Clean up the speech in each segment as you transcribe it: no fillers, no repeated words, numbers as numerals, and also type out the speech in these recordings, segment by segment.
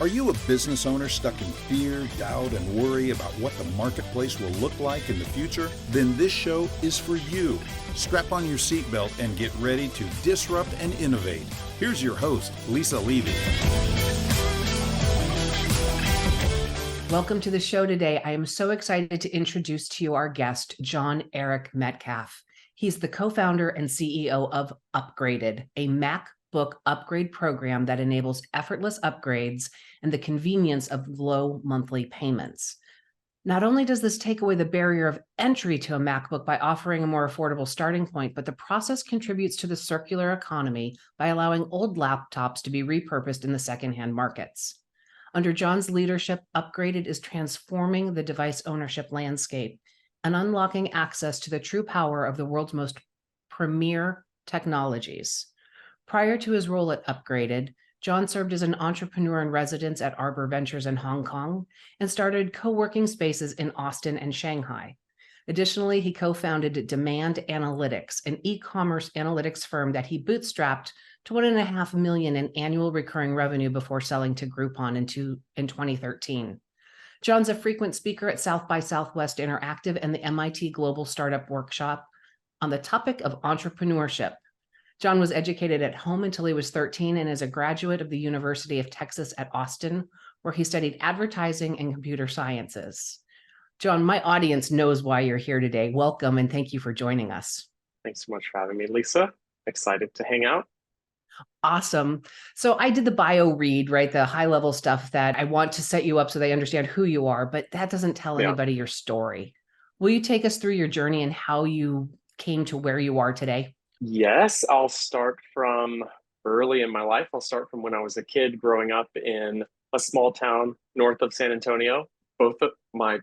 Are you a business owner stuck in fear, doubt, and worry about what the marketplace will look like in the future? Then this show is for you. Strap on your seatbelt and get ready to disrupt and innovate. Here's your host, Lisa Levy. Welcome to the show today. I am so excited to introduce to you our guest, Erik Metcalf. He's the co-founder and CEO of Upgraded, a MacBook upgrade program that enables effortless upgrades and the convenience of low monthly payments. Not only does this take away the barrier of entry to a MacBook by offering a more affordable starting point, but the process contributes to the circular economy by allowing old laptops to be repurposed in the secondhand markets. Under John's leadership, Upgraded is transforming the device ownership landscape and unlocking access to the true power of the world's most premier technologies. Prior to his role at Upgraded, John served as an entrepreneur in residence at Arbor Ventures in Hong Kong and started co-working spaces in Austin and Shanghai. Additionally, he co-founded Demand Analytics, an e-commerce analytics firm that he bootstrapped to $1.5 million in annual recurring revenue before selling to Groupon in 2013. John's a frequent speaker at South by Southwest Interactive and the MIT Global Startup Workshop on the topic of entrepreneurship. John was educated at home until he was 13 and is a graduate of the University of Texas at Austin, where he studied advertising and computer sciences. John, my audience knows why you're here today. Welcome and thank you for joining us. Thanks so much for having me, Lisa. Excited to hang out. Awesome. So I did the bio read, right? The high level stuff that I want to set you up so they understand who you are, but that doesn't tell anybody your story. Will you take us through your journey and how you came to where you are today? Yes, I'll start from early in my life. I'll start from when I was a kid growing up in a small town north of San Antonio. Both my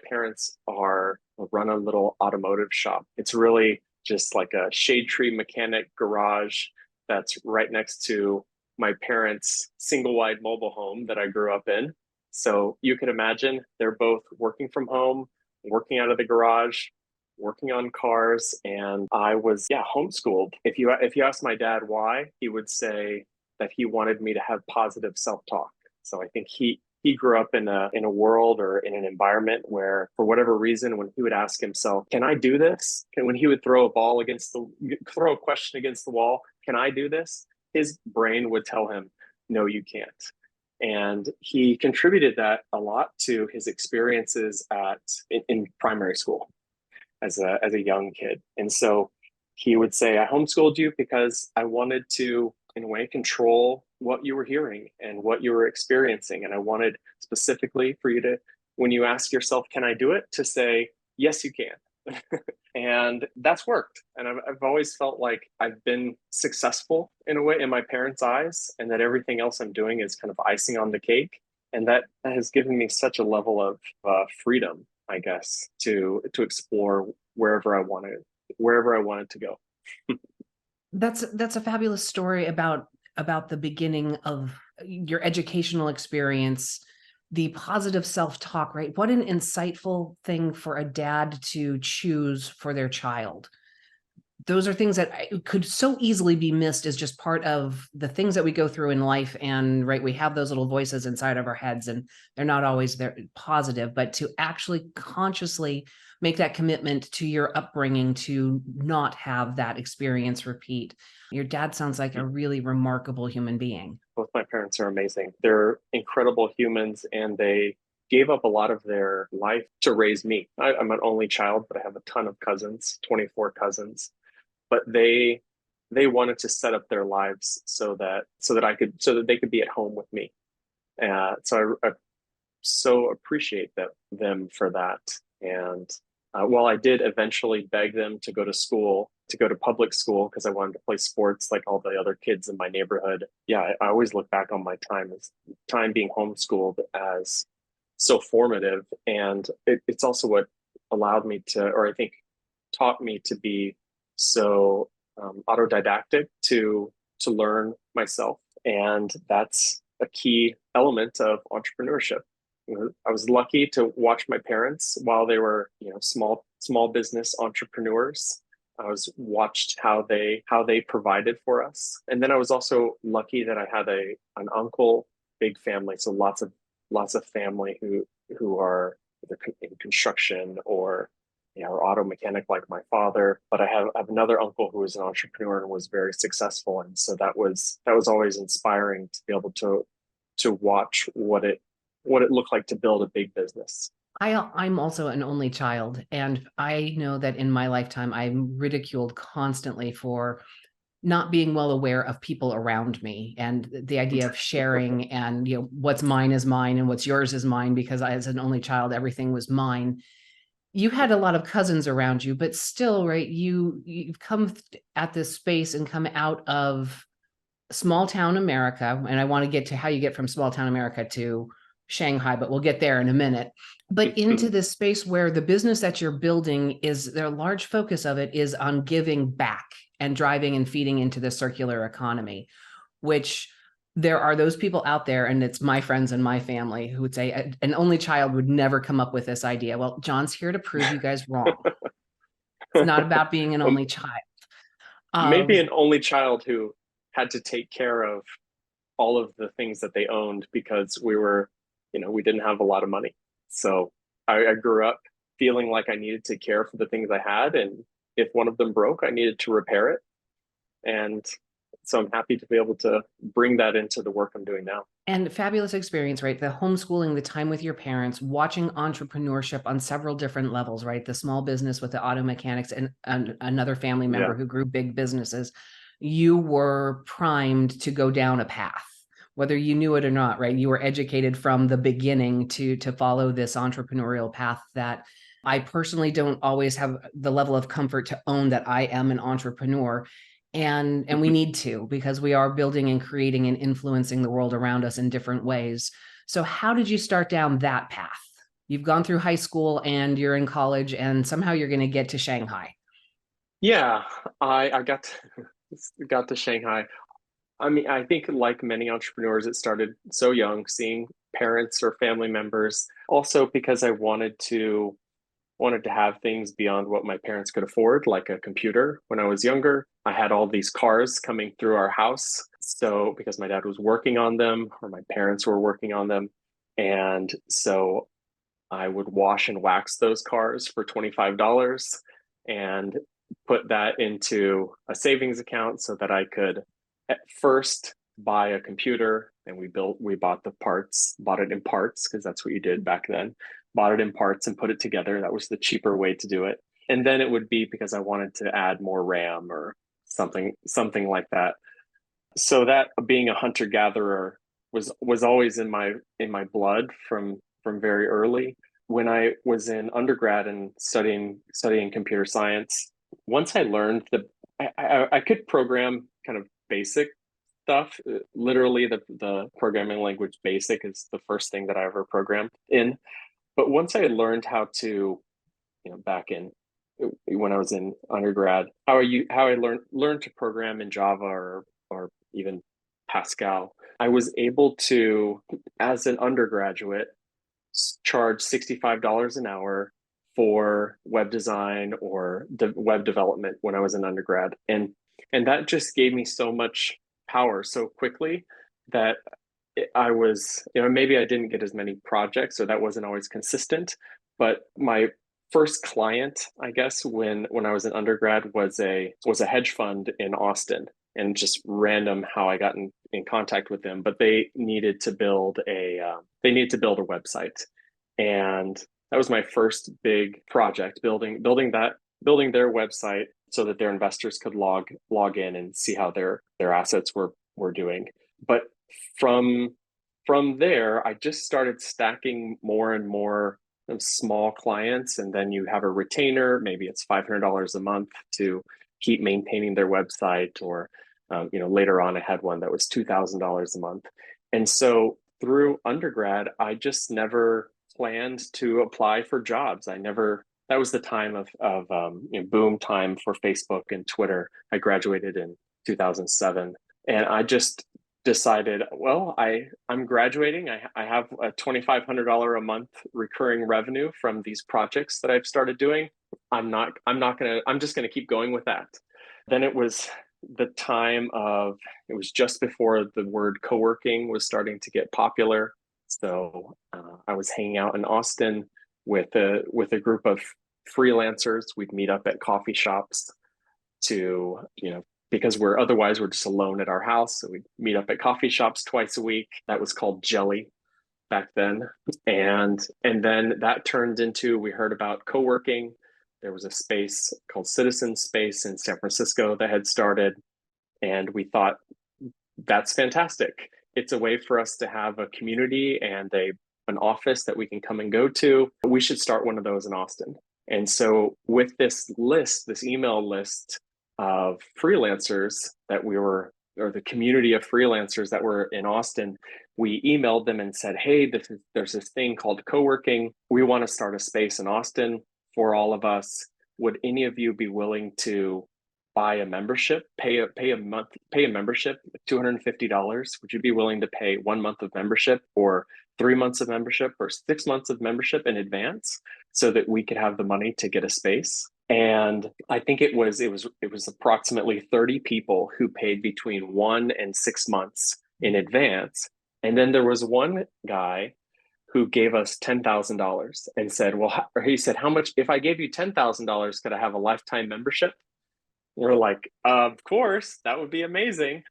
parents run a little automotive shop. It's really just like a shade tree mechanic garage that's right next to my parents' single wide mobile home that I grew up in. So you can imagine they're both working from home, working out of the garage, working on cars, and I was homeschooled. If you ask my dad why, he would say that he wanted me to have positive self-talk. So I think he grew up in a world or in an environment where, for whatever reason, when he would ask himself, "Can I do this?" When he would throw a question against the wall, "Can I do this?" His brain would tell him, "No, you can't." And he contributed that a lot to his experiences in primary school as a young kid. And so he would say, "I homeschooled you because I wanted to, in a way, control what you were hearing and what you were experiencing. And I wanted specifically for you to, when you ask yourself, 'Can I do it?' to say, 'Yes, you can.'" And that's worked. And I've always felt like I've been successful in a way in my parents' eyes, and that everything else I'm doing is kind of icing on the cake. And that has given me such a level of freedom, I guess, to explore wherever I wanted to go. That's a fabulous story about the beginning of your educational experience, the positive self-talk, right? What an insightful thing for a dad to choose for their child. Those are things that could so easily be missed as just part of the things that we go through in life. And right, we have those little voices inside of our heads and they're not always there positive, but to actually consciously make that commitment to your upbringing to not have that experience repeat. Your dad sounds like a really remarkable human being. Both my parents are amazing. They're incredible humans, and they gave up a lot of their life to raise me. I'm an only child, but I have a ton of cousins, 24 cousins. But they wanted to set up their lives so that they could be at home with me. So I so appreciate them for that. And while I did eventually beg them to go to public school because I wanted to play sports like all the other kids in my neighborhood, I always look back on my time being homeschooled as so formative. And it's also what allowed me to, or I think taught me to be so autodidactic to learn myself. And that's a key element of entrepreneurship. I was lucky to watch my parents while they were, small business entrepreneurs. I was watched how they provided for us. And then I was also lucky that I had an uncle big family. So lots of family who are either in construction or or auto mechanic like my father. But I have another uncle who was an entrepreneur and was very successful. And so that was always inspiring to be able to watch what it looked like to build a big business. I'm also an only child, and I know that in my lifetime, I'm ridiculed constantly for not being well aware of people around me and the idea of sharing and, what's mine is mine and what's yours is mine, because as an only child, everything was mine. You had a lot of cousins around you, but still, right, you've come at this space and come out of small town America. And I want to get to how you get from small town America to Shanghai, but we'll get there in a minute. But into this space where the business that you're building is, their large focus of it is on giving back and driving and feeding into the circular economy, which there are those people out there, and it's my friends and my family, who would say an only child would never come up with this idea. Well, John's here to prove you guys wrong. It's not about being an only child. Maybe an only child who had to take care of all of the things that they owned because we didn't have a lot of money. So I grew up feeling like I needed to care for the things I had. And if one of them broke, I needed to repair it. And so I'm happy to be able to bring that into the work I'm doing now. And fabulous experience, right? The homeschooling, the time with your parents, watching entrepreneurship on several different levels, right? The small business with the auto mechanics and another family member who grew big businesses. You were primed to go down a path, whether you knew it or not, right? You were educated from the beginning to follow this entrepreneurial path that I personally don't always have the level of comfort to own that I am an entrepreneur. And we need to, because we are building and creating and influencing the world around us in different ways. So how did you start down that path? You've gone through high school and you're in college, and somehow you're going to get to Shanghai. Yeah, I got to Shanghai. I mean, I think like many entrepreneurs, it started so young, seeing parents or family members. Also because I wanted to have things beyond what my parents could afford, like a computer. When I was younger, I had all these cars coming through our house. So because my dad was working on them or my parents were working on them. And so I would wash and wax those cars for $25 and put that into a savings account so that I could at first buy a computer. And we bought it in parts, because that's what you did back then. Bought it in parts and put it together. That was the cheaper way to do it. And then it would be because I wanted to add more RAM or something like that. So that being a hunter gatherer was always in my blood from very early. When I was in undergrad and studying computer science, once I learned I could program kind of basic stuff. Literally, the programming language BASIC is the first thing that I ever programmed in. But once I learned how to, back in when I was in undergrad, how I learned to program in Java or even Pascal, I was able to, as an undergraduate, charge $65 an hour for web design or web development when I was an undergrad, and that just gave me so much power so quickly that I was, maybe I didn't get as many projects, or that wasn't always consistent. But my first client, I guess, when I was an undergrad was a hedge fund in Austin, and just random how I got in contact with them. But they needed to build a website, and that was my first big project, building their website so that their investors could log in and see how their assets were doing. But from there, I just started stacking more and more of small clients, and then you have a retainer. Maybe it's $500 a month to keep maintaining their website, or later on, I had one that was $2,000 a month. And so through undergrad, I just never planned to apply for jobs. That was the time of boom time for Facebook and Twitter. I graduated in 2007, and I just decided, well, I'm graduating. I have a $2,500 a month recurring revenue from these projects that I've started doing. I'm just gonna keep going with that. Then it was the time of, it was just before the word co-working was starting to get popular. So I was hanging out in Austin with a group of freelancers. We'd meet up at coffee shops to, because we're just alone at our house. So we'd meet up at coffee shops twice a week. That was called Jelly back then. And then that turned into, we heard about co-working. There was a space called Citizen Space in San Francisco that had started. And we thought, that's fantastic. It's a way for us to have a community and an office that we can come and go to. We should start one of those in Austin. And so with this email list of freelancers or the community of freelancers that were in Austin, we emailed them and said, hey, there's this thing called co-working. We want to start a space in Austin for all of us. Would any of you be willing to buy a membership, pay a membership, $250? Would you be willing to pay 1 month of membership, or 3 months of membership, or 6 months of membership in advance, so that we could have the money to get a space? And I think it was approximately 30 people who paid between 1 and 6 months in advance. And then there was one guy who gave us $10,000 and said, he said, how much, if I gave you $10,000, could I have a lifetime membership? We're like, of course, that would be amazing.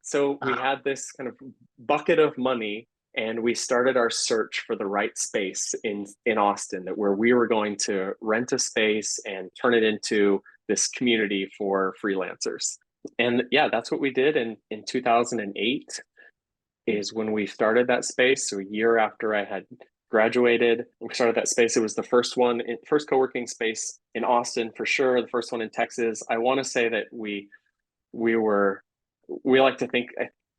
So we had this kind of bucket of money, and we started our search for the right space in Austin, where we were going to rent a space and turn it into this community for freelancers. And yeah, that's what we did in 2008 is when we started that space. So a year after I had graduated, we started that space. It was the first co-working space in Austin, for sure. The first one in Texas. I want to say that we like to think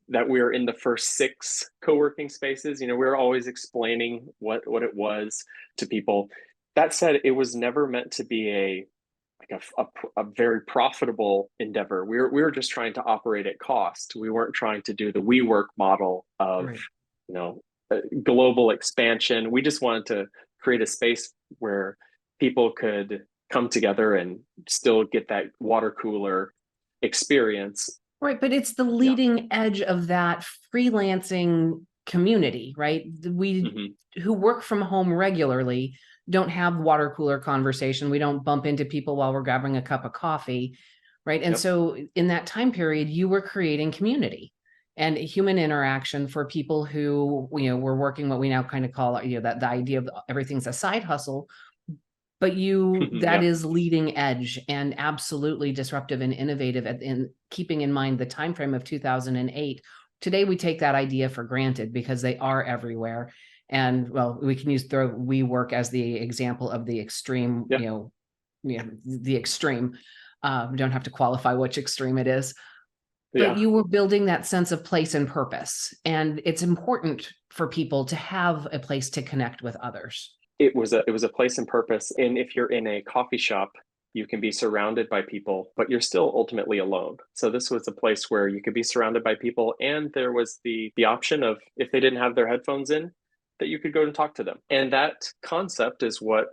that we were in the first 6 co-working spaces. We were always explaining what it was to people. That said, it was never meant to be a very profitable endeavor. We were just trying to operate at cost. We weren't trying to do the WeWork model of, global expansion. We just wanted to create a space where people could come together and still get that water cooler experience. Right, but it's the leading edge of that freelancing community, right? We who work from home regularly don't have water cooler conversation. We don't bump into people while we're grabbing a cup of coffee, right? And so in that time period, you were creating community and human interaction for people who, were working what we now kind of call, that the idea of everything's a side hustle. But that is leading edge and absolutely disruptive and innovative, in keeping in mind the time frame of 2008. Today, we take that idea for granted because they are everywhere. And we can throw WeWork as the example of the extreme, the extreme. We don't have to qualify which extreme it is. But you were building that sense of place and purpose. And it's important for people to have a place to connect with others. It was a place and purpose. And if you're in a coffee shop, you can be surrounded by people, but you're still ultimately alone. So this was a place where you could be surrounded by people. And there was the option of, if they didn't have their headphones in, that you could go and talk to them. And that concept is what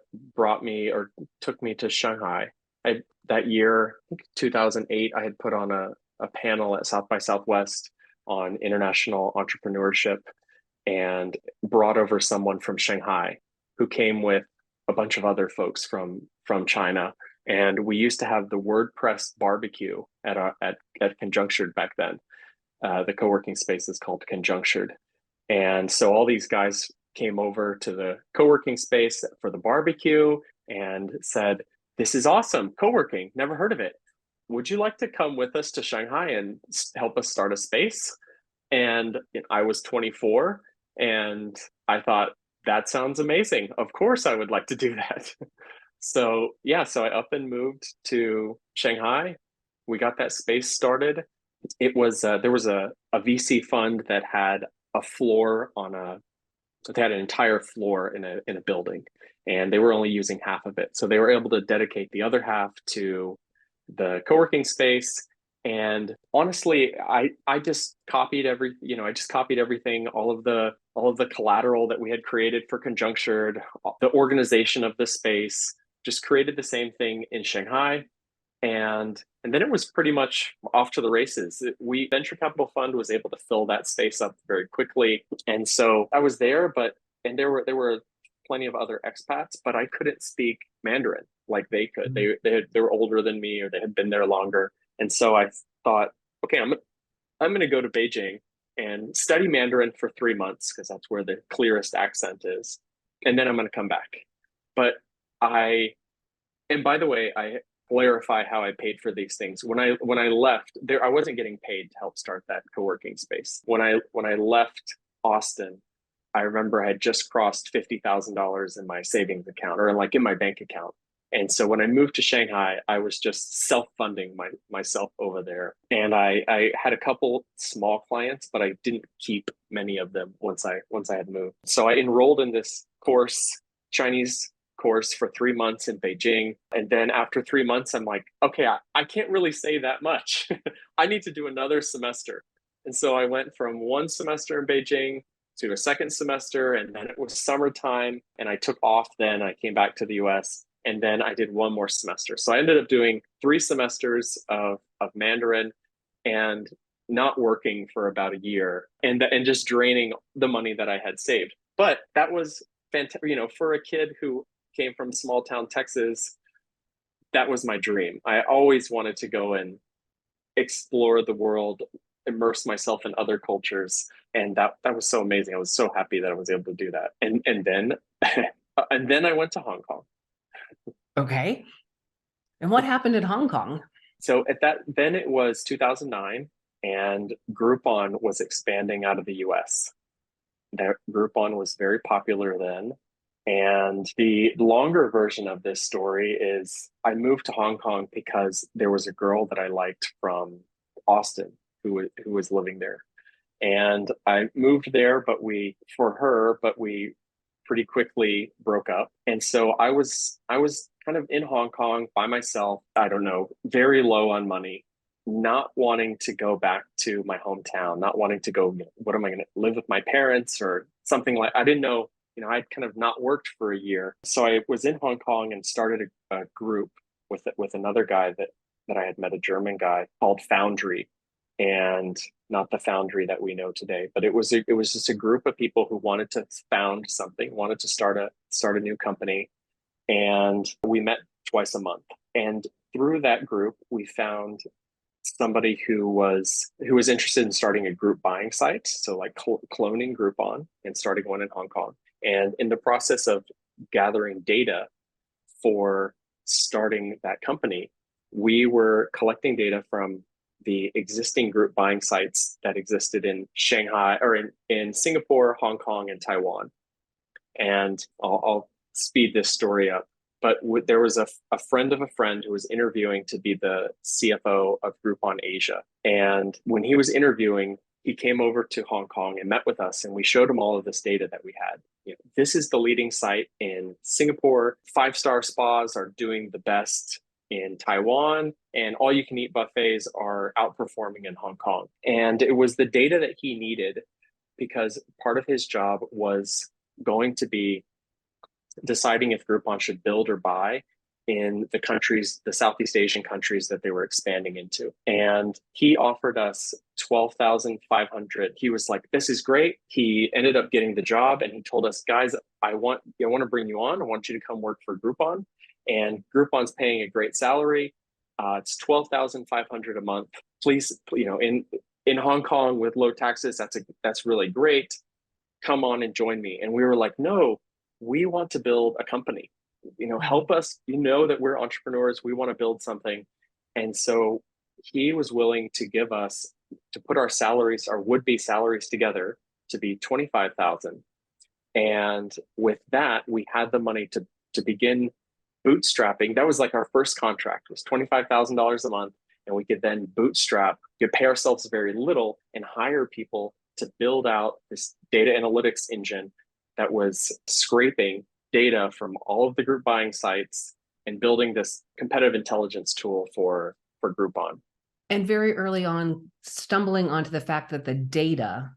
took me to Shanghai. That year, I think 2008, I had put on a panel at South by Southwest on international entrepreneurship, and brought over someone from Shanghai who came with a bunch of other folks from China. And we used to have the WordPress barbecue at Conjunctured back then. The co-working space is called Conjunctured. And so all these guys came over to the co-working space for the barbecue and said, this is awesome, co-working, never heard of it. Would you like to come with us to Shanghai and help us start a space? And I was 24, and I thought, that sounds amazing. Of course, I would like to do that. So I up and moved to Shanghai. We got that space started. It was there was a VC fund that had a floor they had an entire floor in a building, and they were only using half of it. So they were able to dedicate the other half to the co-working space. And honestly, I just copied everything, all of the collateral that we had created for Conjunctured, the organization of the space, just created the same thing in Shanghai. And then it was pretty much off to the races. We venture capital fund was able to fill that space up very quickly. And so I was there, and there were plenty of other expats, but I couldn't speak Mandarin like they could. They were older than me, or they had been there longer. And so I thought, okay, I'm going to go to Beijing and study Mandarin for 3 months, because that's where the clearest accent is. And then I'm going to come back. But and by the way, I clarify how I paid for these things. When I left there, I wasn't getting paid to help start that co-working space. When I left Austin, I remember I had just crossed $50,000 in my savings account, or like in my bank account. And so when I moved to Shanghai, I was just self-funding myself over there. And I had a couple small clients, but I didn't keep many of them once I had moved. So I enrolled in this Chinese course for 3 months in Beijing. And then after 3 months, I'm like, okay, I can't really say that much. I need to do another semester. And so I went from one semester in Beijing to a second semester, and then it was summertime, and I took off. Then I came back to the US, and then I did one more semester. So I ended up doing 3 semesters of Mandarin and not working for about a year, and just draining the money that I had saved. But that was fantastic. For a kid who came from small town Texas, that was my dream. I always wanted to go and explore the world, immerse myself in other cultures. And that was so amazing. I was so happy that I was able to do that. And then and then I went to Hong Kong. Okay. And what happened in Hong Kong? So then it was 2009, and Groupon was expanding out of the US. That Groupon was very popular then. And the longer version of this story is I moved to Hong Kong because there was a girl that I liked from Austin who was living there. And I moved there, but we pretty quickly broke up. And so I was kind of in Hong Kong by myself, I don't know, very low on money, not wanting to go back to my hometown, not wanting to go, what am I going to live with my parents or something like, I didn't know, I'd kind of not worked for a year. So I was in Hong Kong and started a group with another guy that I had met, a German guy called Foundry, and not the Foundry that we know today, but it was just a group of people who wanted to found something, wanted to start a new company. And we met twice a month. And through that group, we found somebody who was interested in starting a group buying site. So like cloning Groupon and starting one in Hong Kong. And in the process of gathering data for starting that company, we were collecting data from the existing group buying sites that existed in Shanghai, or in Singapore, Hong Kong, and Taiwan. And I'll speed this story up. But there was a friend of a friend who was interviewing to be the CFO of Groupon Asia. And when he was interviewing, he came over to Hong Kong and met with us, and we showed him all of this data that we had. This is the leading site in Singapore. 5-star spas are doing the best in Taiwan, and all you can eat buffets are outperforming in Hong Kong. And it was the data that he needed, because part of his job was going to be deciding if Groupon should build or buy in the Southeast Asian countries that they were expanding into. And he offered us 12,500. He was like, this is great. He ended up getting the job, and he told us, guys, I want to bring you on. I want you to come work for Groupon. And Groupon's paying a great salary. It's 12,500 a month. Please, in Hong Kong with low taxes, that's really great. Come on and join me. And we were like, no, we want to build a company. Help us. That we're entrepreneurs. We want to build something. And so he was willing to put our salaries, our would-be salaries together to be 25,000. And with that, we had the money to begin bootstrapping. That was like our first contract, was $25,000 a month. And we could then bootstrap, could pay ourselves very little and hire people to build out this data analytics engine that was scraping data from all of the group buying sites and building this competitive intelligence tool for Groupon. And very early on, stumbling onto the fact that the data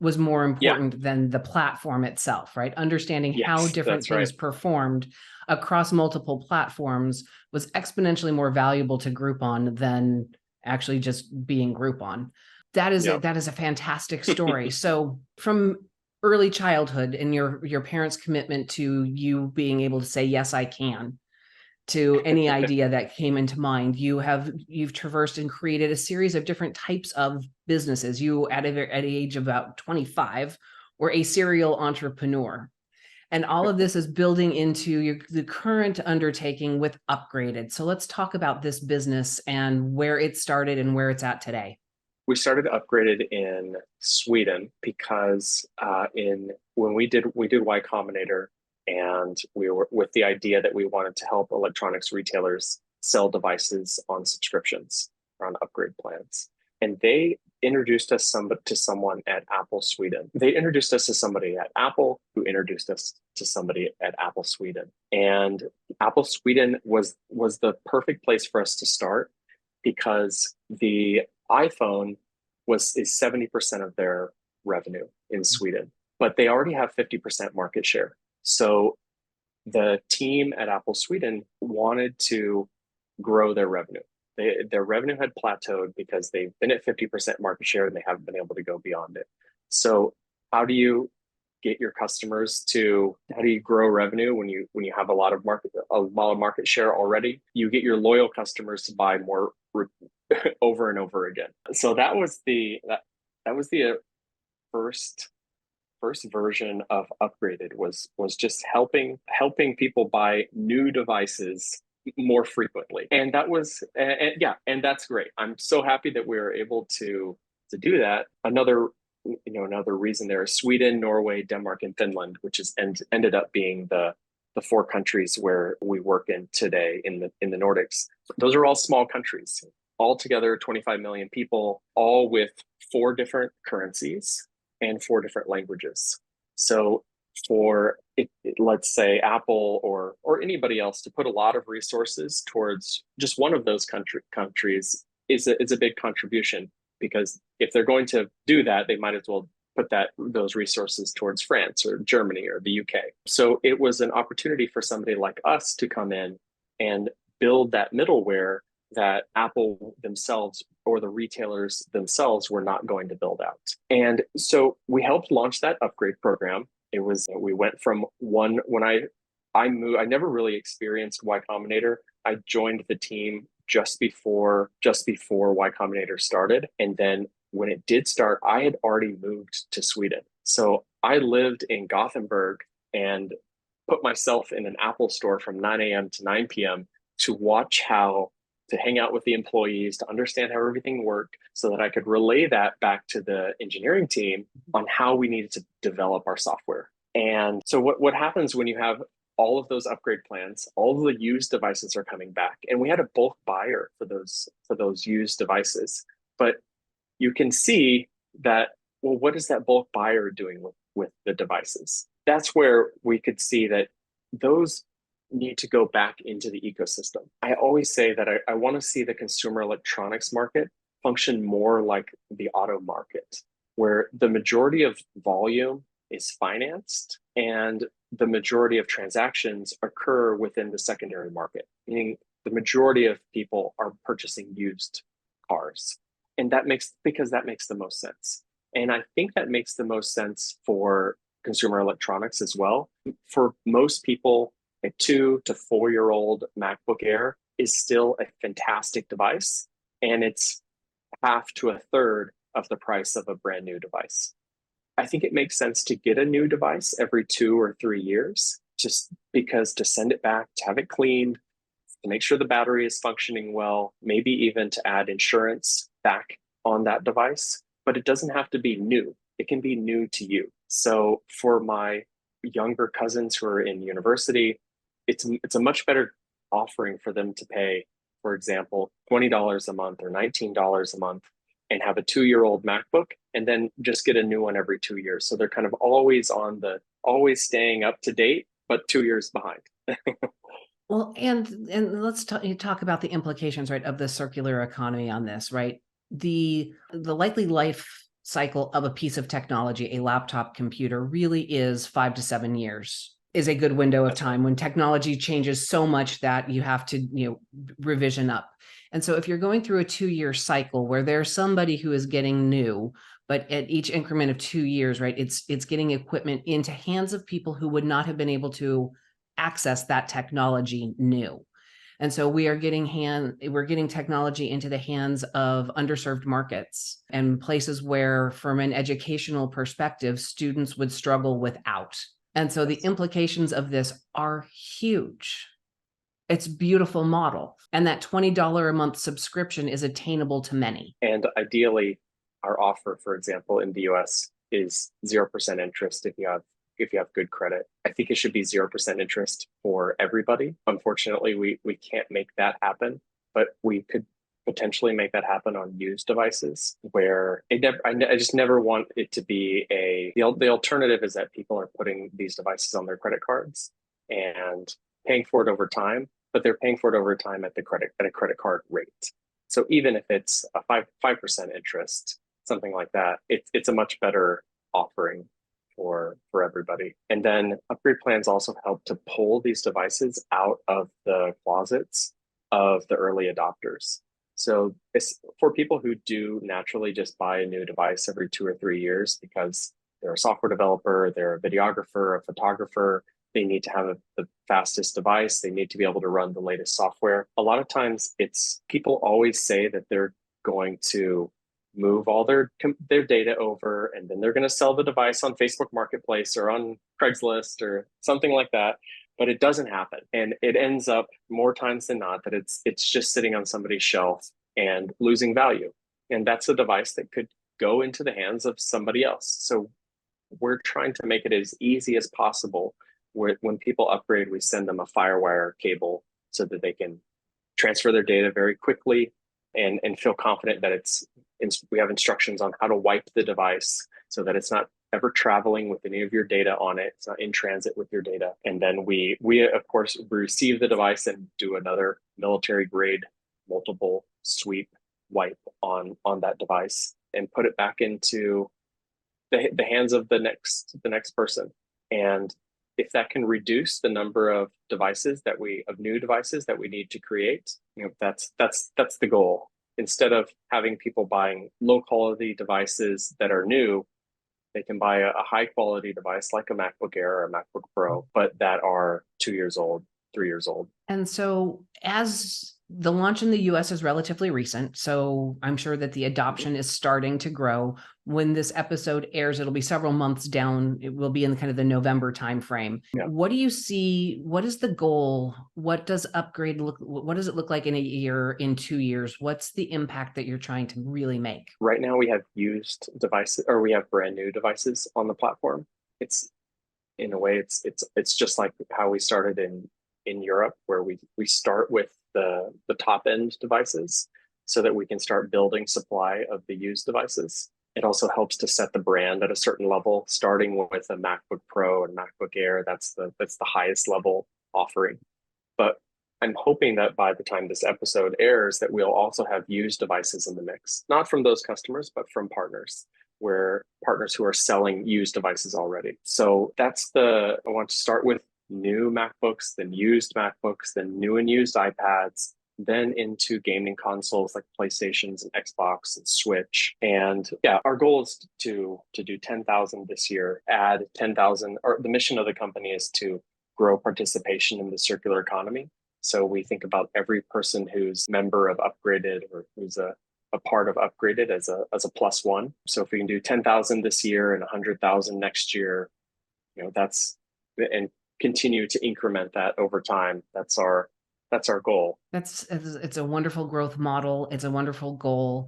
was more Yeah. important than the platform itself, right? Understanding how Yes, different that's right. things performed across multiple platforms was exponentially more valuable to Groupon than actually just being Groupon. That is Yep. that is a fantastic story. So from early childhood and your parents' commitment to you being able to say, yes, I can, to any idea that came into mind, you've traversed and created a series of different types of businesses. You at the age of about 25 were a serial entrepreneur. And all of this is building into the current undertaking with Upgraded. So let's talk about this business and where it started and where it's at today. We started Upgraded in Sweden because when we did Y Combinator, and we were with the idea that we wanted to help electronics retailers sell devices on subscriptions or on upgrade plans. And they introduced us to someone at Apple Sweden. They introduced us to somebody at Apple who introduced us to somebody at Apple Sweden. And Apple Sweden was the perfect place for us to start because the iPhone is 70% of their revenue in Sweden, but they already have 50% market share. So the team at Apple Sweden wanted to grow their revenue. Their revenue had plateaued because they've been at 50% market share and they haven't been able to go beyond it. So how do you get your customers to, how do you grow revenue when you have a lot of market share already? You get your loyal customers to buy more over and over again. So that was the first version of Upgraded was just helping people buy new devices more frequently, and that was and that's great. I'm so happy that we were able to do that. Another reason there is Sweden, Norway, Denmark, and Finland, which is ended up being the four countries where we work in today in the Nordics. Those are all small countries, all together 25 million people, all with 4 different currencies and 4 different languages. So for let's say Apple or anybody else to put a lot of resources towards just one of those countries is a big contribution, because if they're going to do that, they might as well put those resources towards France or Germany or the UK. So it was an opportunity for somebody like us to come in and build that middleware that Apple themselves or the retailers themselves were not going to build out. And so we helped launch that upgrade program. We went from when I moved, I never really experienced Y Combinator. I joined the team just before Y Combinator started. And then when it did start, I had already moved to Sweden. So I lived in Gothenburg and put myself in an Apple store from 9 a.m. to 9 p.m. to hang out with the employees, to understand how everything worked, so that I could relay that back to the engineering team on how we needed to develop our software. And so what happens when you have all of those upgrade plans, all of the used devices are coming back, and we had a bulk buyer for those used devices. But you can see that, well, what is that bulk buyer doing with the devices? That's where we could see that those need to go back into the ecosystem. I always say that I want to see the consumer electronics market function more like the auto market, where the majority of volume is financed and the majority of transactions occur within the secondary market, meaning the majority of people are purchasing used cars. And that makes the most sense. And I think that makes the most sense for consumer electronics as well. For most people, a 2 to 4 year old MacBook Air is still a fantastic device, and it's half to a third of the price of a brand new device. I think it makes sense to get a new device every 2 or 3 years, just because to send it back, to have it cleaned, to make sure the battery is functioning well, maybe even to add insurance back on that device. But it doesn't have to be new. It can be new to you. So for my younger cousins who are in university, it's a much better offering for them to pay, for example, $20 a month or $19 a month and have a 2-year-old MacBook, and then just get a new one every 2 years. So they're kind of always always staying up to date, but 2 years behind. Well, and let's talk about the implications, right, of the circular economy on this, right? The likely life cycle of a piece of technology, a laptop computer, really is 5 to 7 years, is a good window of time when technology changes so much that you have to, revision up. And so if you're going through a 2-year cycle where there's somebody who is getting new, but at each increment of 2 years, right, it's getting equipment into hands of people who would not have been able to access that technology new. And so we're getting technology into the hands of underserved markets and places where, from an educational perspective, students would struggle without. And so the implications of this are huge. It's a beautiful model. And that $20 a month subscription is attainable to many. And ideally, our offer, for example, in the US is 0% interest if you have good credit. I think it should be 0% interest for everybody. Unfortunately, we can't make that happen, but we could potentially make that happen on used devices where I just never want it to be the alternative is that people are putting these devices on their credit cards and paying for it over time, but they're paying for it over time at a credit card rate. So even if it's a 5% interest, something like that, it's a much better offering for everybody. And then upgrade plans also help to pull these devices out of the closets of the early adopters. So it's for people who do naturally just buy a new device every 2 or 3 years because they're a software developer, they're a videographer, a photographer, they need to have the fastest device, they need to be able to run the latest software. A lot of times people always say that they're going to move all their data over, and then they're going to sell the device on Facebook Marketplace or on Craigslist or something like that. But it doesn't happen, and it ends up more times than not that it's just sitting on somebody's shelf and losing value. And that's a device that could go into the hands of somebody else. So we're trying to make it as easy as possible. When people upgrade, we send them a FireWire cable so that they can transfer their data very quickly and feel confident that we have instructions on how to wipe the device so that it's not ever traveling with any of your data on it. It's not in transit with your data. And then we of course receive the device and do another military grade multiple sweep wipe on that device and put it back into the hands of the next person. And if that can reduce the number of new devices that we need to create, that's the goal. Instead of having people buying low quality devices that are new, they can buy a high quality device like a MacBook Air or a MacBook Pro, but that are 2 years old, 3 years old. And so as the launch in the US is relatively recent, so I'm sure that the adoption is starting to grow. When this episode airs, it'll be several months down. It will be in kind of the November timeframe. Yeah. What do you see? What is the goal? What does upgrade look? What does it look like in a year, in 2 years? What's the impact that you're trying to really make? Right now we have used devices, or we have brand new devices on the platform. It's in a way, it's just like how we started in Europe, where we start with the top end devices so that we can start building supply of the used devices. It also helps to set the brand at a certain level, starting with a MacBook Pro and MacBook Air. That's the highest level offering. But I'm hoping that by the time this episode airs, that we'll also have used devices in the mix, not from those customers, but from partners who are selling used devices already. So I want to start with new MacBooks, then used MacBooks, then new and used iPads, then into gaming consoles like PlayStations and Xbox and Switch. And yeah, our goal is to do 10,000 this year, add 10,000, or the mission of the company is to grow participation in the circular economy. So we think about every person who's member of Upgraded or who's a part of Upgraded as a plus one. So if we can do 10,000 this year and 100,000 next year, and continue to increment that over time. That's our goal. It's a wonderful growth model. It's a wonderful goal.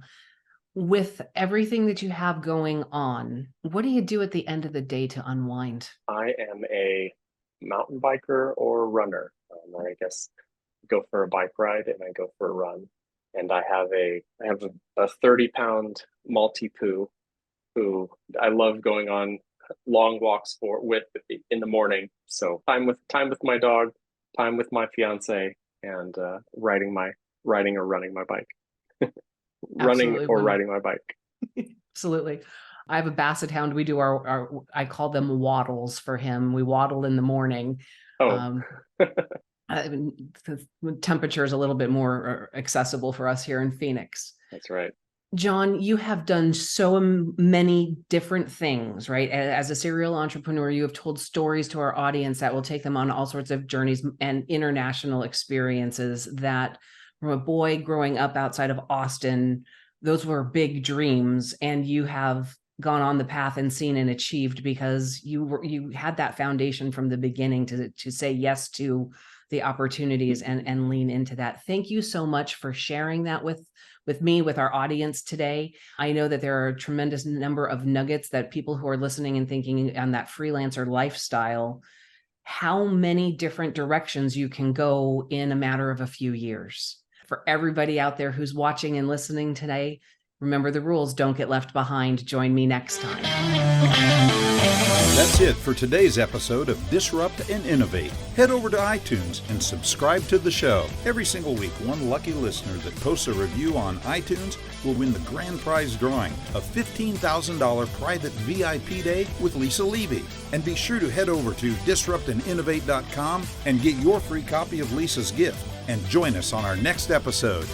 With everything that you have going on, what do you do at the end of the day to unwind? I am a mountain biker or runner. I guess go for a bike ride and I go for a run. And I have a 30-pound Maltipoo who I love going on long walks with in the morning. So time with my dog, time with my fiance, and riding or running my bike. Running or riding my bike. Absolutely. I have a basset hound. We do our I call them waddles for him. We waddle in the morning. Oh, The temperature is a little bit more accessible for us here in Phoenix. that's right. John, you have done so many different things, right? As a serial entrepreneur, you have told stories to our audience that will take them on all sorts of journeys and international experiences that, from a boy growing up outside of Austin, those were big dreams, and you have gone on the path and seen and achieved because you had that foundation from the beginning to say yes to the opportunities and lean into that. Thank you so much for sharing that with me, with our audience today. I know that there are a tremendous number of nuggets that people who are listening and thinking on that freelancer lifestyle, how many different directions you can go in a matter of a few years. For everybody out there who's watching and listening today, remember the rules. Don't get left behind. Join me next time. That's it for today's episode of Disrupt and Innovate. Head over to iTunes and subscribe to the show. Every single week, one lucky listener that posts a review on iTunes will win the grand prize drawing, a $15,000 private VIP day with Lisa Levy. And be sure to head over to disruptandinnovate.com and get your free copy of Lisa's gift. And join us on our next episode.